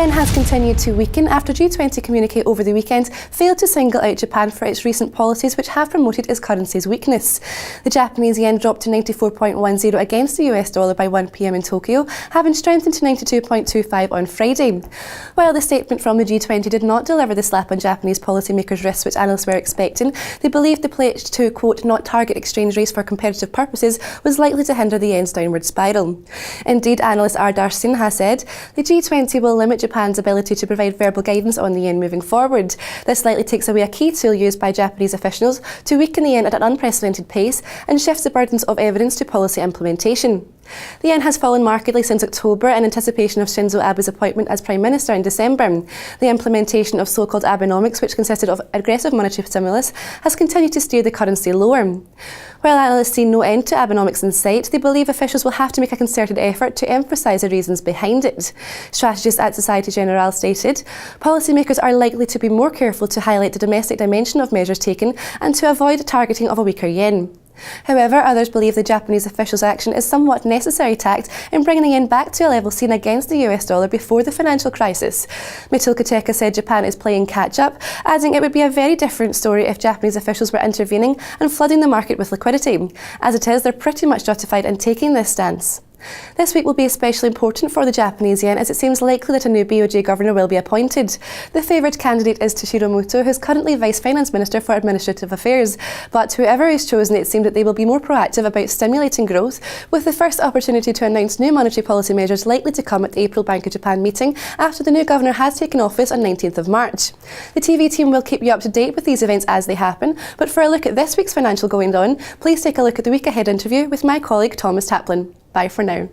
yen has continued to weaken after G20 communique over the weekend failed to single out Japan for its recent policies which have promoted its currency's weakness. The Japanese yen dropped to 94.10 against the US dollar by 1 p.m. in Tokyo, having strengthened to 92.25 on Friday. While the statement from the G20 did not deliver the slap on Japanese policymakers' wrists which analysts were expecting, they believed the pledge to, quote, not target exchange rates for competitive purposes was likely to hinder the yen's downward spiral. Indeed, analyst Ardar Sinha said, the G20 will limit Japan's ability to provide verbal guidance on the yen moving forward. This likely takes away a key tool used by Japanese officials to weaken the yen at an unprecedented pace and shifts the burdens of evidence to policy implementation. The yen has fallen markedly since October in anticipation of Shinzo Abe's appointment as Prime Minister in December. The implementation of so-called Abenomics, which consisted of aggressive monetary stimulus, has continued to steer the currency lower. While analysts see no end to Abenomics in sight, they believe officials will have to make a concerted effort to emphasise the reasons behind it. Strategists at Societe Generale stated, policymakers are likely to be more careful to highlight the domestic dimension of measures taken and to avoid targeting of a weaker yen. However, others believe the Japanese officials' action is somewhat necessary tact in bringing the yen back to a level seen against the US dollar before the financial crisis. Mitsuo Kateka said Japan is playing catch-up, adding it would be a very different story if Japanese officials were intervening and flooding the market with liquidity. As it is, they're pretty much justified in taking this stance. This week will be especially important for the Japanese yen as it seems likely that a new BOJ governor will be appointed. The favoured candidate is Toshiro Muto, who is currently Vice Finance Minister for Administrative Affairs. But whoever is chosen, it seems that they will be more proactive about stimulating growth, with the first opportunity to announce new monetary policy measures likely to come at the April Bank of Japan meeting after the new governor has taken office on 19th of March. The TV team will keep you up to date with these events as they happen, but for a look at this week's financial goings-on, please take a look at the Week Ahead interview with my colleague Thomas Taplin. Bye for now.